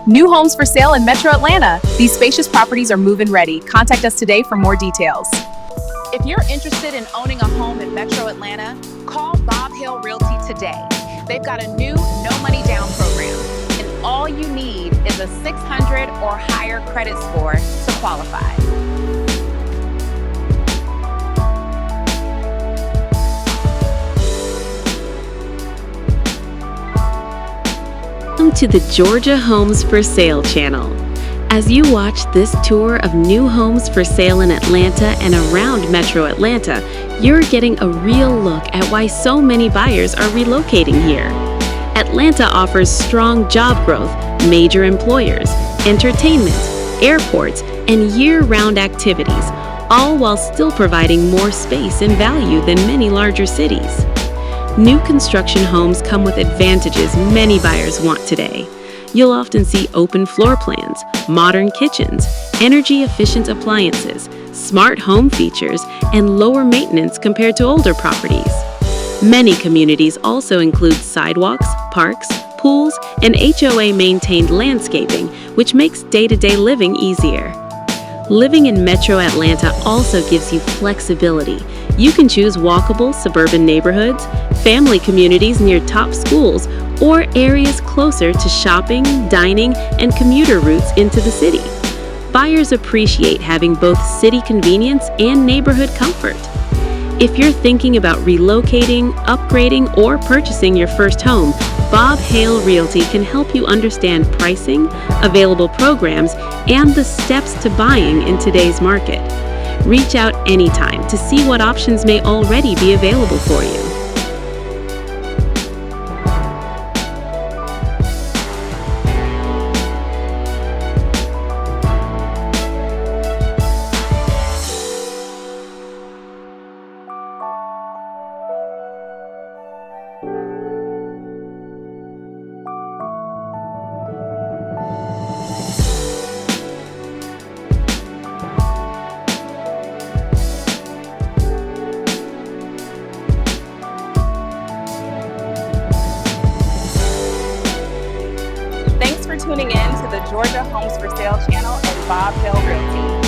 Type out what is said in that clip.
New homes for sale in Metro Atlanta. These spacious properties are move-in ready. Contact us today for more details. If you're interested in owning a home in Metro Atlanta, call Hale Realty today. They've got a new no money down program, and all you need is a 600 or higher credit score to qualify. Welcome to the Georgia Homes for Sale channel. As you watch this tour of new homes for sale in Atlanta and around Metro Atlanta, you're getting a real look at why so many buyers are relocating here. Atlanta offers strong job growth, major employers, entertainment, airports, and year-round activities, all while still providing more space and value than many larger cities. New construction homes come with advantages many buyers want today. You'll often see open floor plans, modern kitchens, energy-efficient appliances, smart home features, and lower maintenance compared to older properties. Many communities also include sidewalks, parks, pools, and HOA-maintained landscaping, which makes day-to-day living easier. Living in Metro Atlanta also gives you flexibility. You can choose walkable suburban neighborhoods, family communities near top schools, or areas closer to shopping, dining, and commuter routes into the city. Buyers appreciate having both city convenience and neighborhood comfort. If you're thinking about relocating, upgrading, or purchasing your first home, Hale Realty can help you understand pricing, available programs, and the steps to buying in today's market. Reach out anytime to see what options may already be available for you. Thanks for tuning in to the Georgia Homes for Sale channel and Hale Realty.